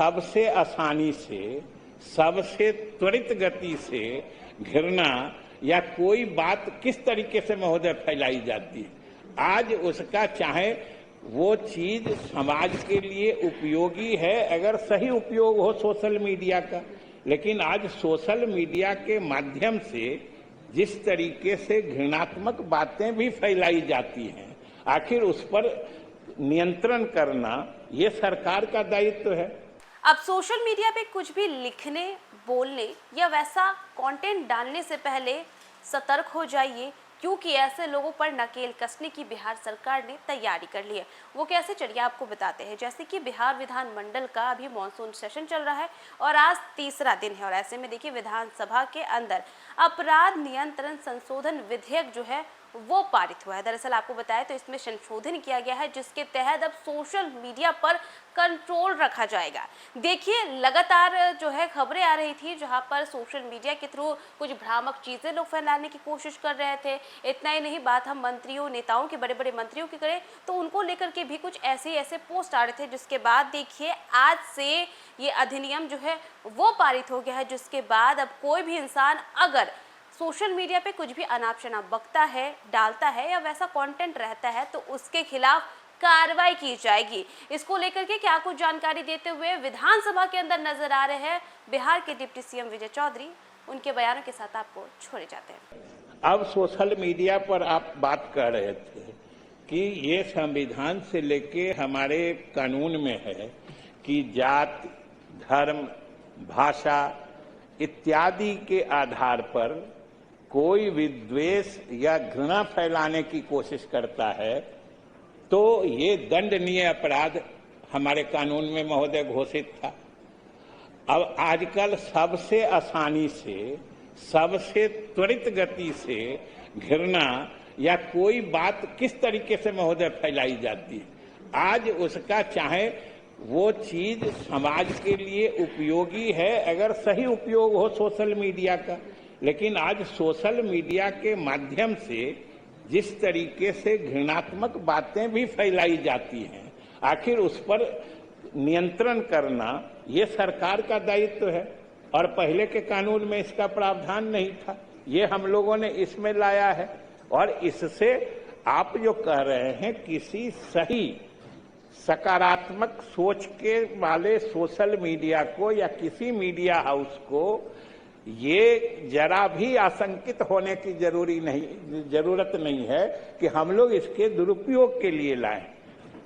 सबसे आसानी से, सबसे त्वरित गति से घृणा या कोई बात किस तरीके से महोदय फैलाई जाती है। आज उसका चाहे वो चीज समाज के लिए उपयोगी है अगर सही उपयोग हो सोशल मीडिया का, लेकिन आज सोशल मीडिया के माध्यम से जिस तरीके से घृणात्मक बातें भी फैलाई जाती हैं, आखिर उस पर नियंत्रण करना ये सरकार का दायित्व है। अब सोशल मीडिया पे कुछ भी लिखने, बोलने या वैसा कंटेंट डालने से पहले सतर्क हो जाइए, क्योंकि ऐसे लोगों पर नकेल कसने की बिहार सरकार ने तैयारी कर ली है। वो कैसे, चलिए आपको बताते हैं। जैसे कि बिहार विधानमंडल का अभी मॉनसून सेशन चल रहा है और आज तीसरा दिन है, और ऐसे में देखिए विधानसभा के अंदर अपराध नियंत्रण संशोधन विधेयक जो है वो पारित हुआ है। दरअसल आपको बताया तो इसमें संशोधन किया गया है, जिसके तहत अब सोशल मीडिया पर कंट्रोल रखा जाएगा। देखिए लगातार जो है खबरें आ रही थी जहां पर सोशल मीडिया के थ्रू कुछ भ्रामक चीजें लोग फैलाने की कोशिश कर रहे थे। इतना ही नहीं, बात हम मंत्रियों, नेताओं के, बड़े बड़े मंत्रियों की करें तो उनको लेकर के भी कुछ ऐसे पोस्ट आ रहे थे, जिसके बाद देखिए आज से ये अधिनियम जो है वो पारित हो गया है, जिसके बाद अब कोई भी इंसान अगर सोशल मीडिया पे कुछ भी अनाप शनाप बकता है, डालता है या वैसा कंटेंट रहता है तो उसके खिलाफ कार्रवाई की जाएगी। इसको लेकर के क्या कुछ जानकारी देते हुए विधानसभा के अंदर नजर आ रहे हैं बिहार के डिप्टी सीएम विजय चौधरी, उनके बयानों के साथ आपको छोड़े जाते हैं। अब सोशल मीडिया पर आप बात कर रहे थे कि ये संविधान से लेके हमारे कानून में है कि जात, धर्म, भाषा इत्यादि के आधार पर कोई विद्वेष या घृणा फैलाने की कोशिश करता है तो ये दंडनीय अपराध हमारे कानून में महोदय घोषित था। अब आजकल सबसे आसानी से, सबसे त्वरित गति से घृणा या कोई बात किस तरीके से महोदय फैलाई जाती है। आज उसका चाहे वो चीज समाज के लिए उपयोगी है अगर सही उपयोग हो सोशल मीडिया का, लेकिन आज सोशल मीडिया के माध्यम से जिस तरीके से घृणात्मक बातें भी फैलाई जाती हैं, आखिर उस पर नियंत्रण करना ये सरकार का दायित्व है। और पहले के कानून में इसका प्रावधान नहीं था, ये हम लोगों ने इसमें लाया है। और इससे आप जो कह रहे हैं किसी सही सकारात्मक सोच के वाले सोशल मीडिया को या किसी मीडिया हाउस को ये जरा भी आशंकित होने की जरूरत नहीं है कि हम लोग इसके दुरुपयोग के लिए लाएं।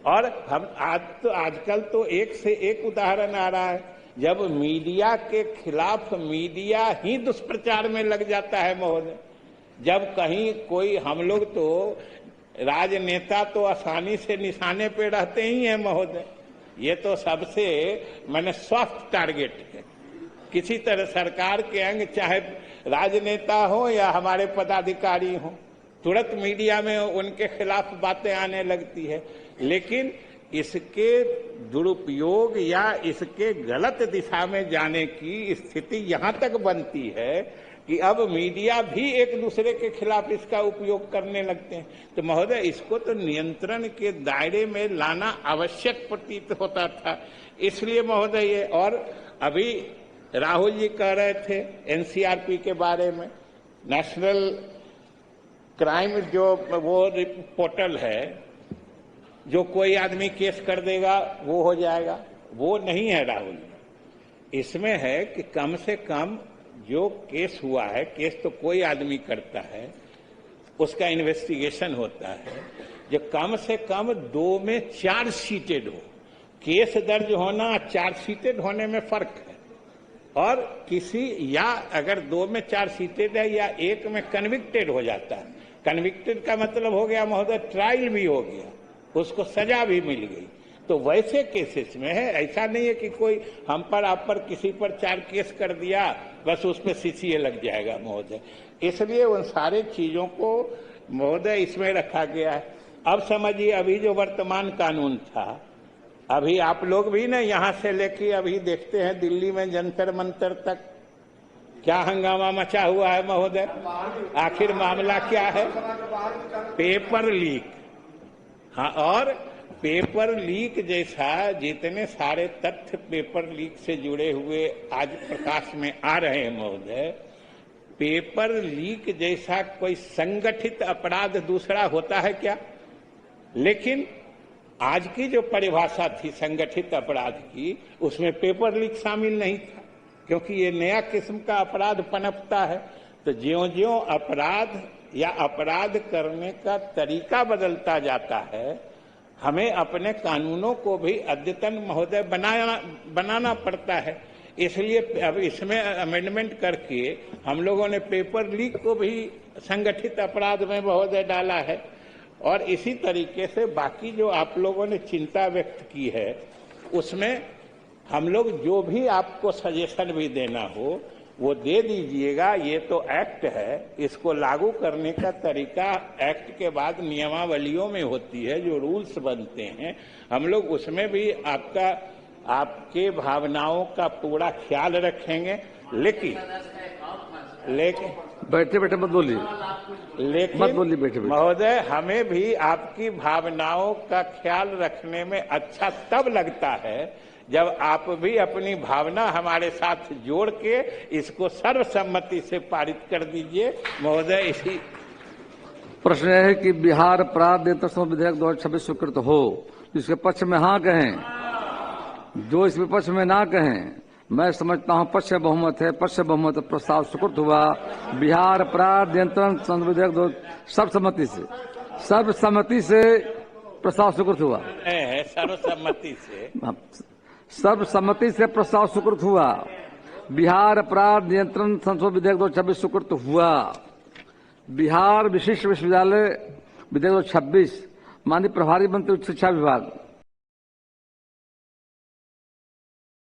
और हम आजकल तो एक से एक उदाहरण आ रहा है, जब मीडिया के खिलाफ मीडिया ही दुष्प्रचार में लग जाता है महोदय। जब कहीं कोई, हम लोग तो राजनेता तो आसानी से निशाने पे रहते ही हैं महोदय, ये तो सबसे मैंने सॉफ्ट टारगेट है। किसी तरह सरकार के अंग, चाहे राजनेता हो या हमारे पदाधिकारी हो, तुरंत मीडिया में उनके खिलाफ बातें आने लगती है। लेकिन इसके दुरुपयोग या इसके गलत दिशा में जाने की स्थिति यहां तक बनती है कि अब मीडिया भी एक दूसरे के खिलाफ इसका उपयोग करने लगते हैं। तो महोदय इसको तो नियंत्रण के दायरे में लाना आवश्यक प्रतीत होता था। इसलिए महोदय ये, और अभी राहुल जी कह रहे थे एनसीआरपी के बारे में, नेशनल क्राइम जो वो पोर्टल है, जो कोई आदमी केस कर देगा वो हो जाएगा, वो नहीं है राहुल। इसमें है कि कम से कम जो केस हुआ है, केस तो कोई आदमी करता है, उसका इन्वेस्टिगेशन होता है, जो कम से कम 2 में चार्जशीटेड हो। केस दर्ज होना, चार्जशीटेड होने में फर्क है। और किसी, या अगर 2 में चार्जशीटेड है या 1 में कन्विक्टेड हो जाता है। कन्विक्टेड का मतलब हो गया महोदय ट्रायल भी हो गया, उसको सजा भी मिल गई। तो वैसे केसेस में है, ऐसा नहीं है कि कोई हम पर, आप पर, किसी पर 4 केस कर दिया बस उस पर सीसीए लग जाएगा महोदय। इसलिए उन सारे चीजों को महोदय इसमें रखा गया है। अब समझिए, अभी जो वर्तमान कानून था, अभी आप लोग भी ना यहां से लेके अभी देखते हैं दिल्ली में जंतर मंतर तक क्या हंगामा मचा हुआ है महोदय। आखिर मामला क्या है? Paper leak. हाँ, और पेपर लीक जैसा जितने सारे तथ्य पेपर लीक से जुड़े हुए आज प्रकाश में आ रहे हैं महोदय, पेपर लीक जैसा कोई संगठित अपराध दूसरा होता है क्या? लेकिन आज की जो परिभाषा थी संगठित अपराध की, उसमें पेपर लीक शामिल नहीं था, क्योंकि ये नया किस्म का अपराध पनपता है। तो ज्यों-ज्यों अपराध या अपराध करने का तरीका बदलता जाता है, हमें अपने कानूनों को भी अद्यतन महोदय बनाना पड़ता है। इसलिए अब इसमें अमेंडमेंट करके हम लोगों ने पेपर लीक को भी संगठित अपराध में महोदय डाला है। और इसी तरीके से बाकी जो आप लोगों ने चिंता व्यक्त की है, उसमें हम लोग जो भी आपको सजेशन भी देना हो वो दे दीजिएगा। ये तो एक्ट है, इसको लागू करने का तरीका एक्ट के बाद नियमावलियों में होती है, जो रूल्स बनते हैं, हम लोग उसमें भी आपके भावनाओं का पूरा ख्याल रखेंगे। लेकिन बैठे बैठे मत बोलिए, लेकिन महोदय, हमें भी आपकी भावनाओं का ख्याल रखने में अच्छा तब लगता है जब आप भी अपनी भावना हमारे साथ जोड़ के इसको सर्वसम्मति से पारित कर दीजिए महोदय। इसी प्रश्न है कि बिहार अपराध नियंत्रण विधेयक 2026 स्वीकृत हो, इसके पक्ष में हाँ कहें, जो इसके पक्ष में ना कहें। मैं समझता हूं पक्ष बहुमत है, पक्ष बहुमत प्रस्ताव स्वीकृत हुआ। बिहार अपराध नियंत्रण विधेयक सर्वसम्मति से प्रस्ताव स्वीकृत हुआ है, सर्वसम्मति से प्रस्ताव स्वीकृत हुआ। बिहार अपराध नियंत्रण संशोधन विधेयक 2026 स्वीकृत हुआ। बिहार विशिष्ट विश्वविद्यालय विधेयक 2026, माननीय प्रभारी मंत्री उच्च शिक्षा विभाग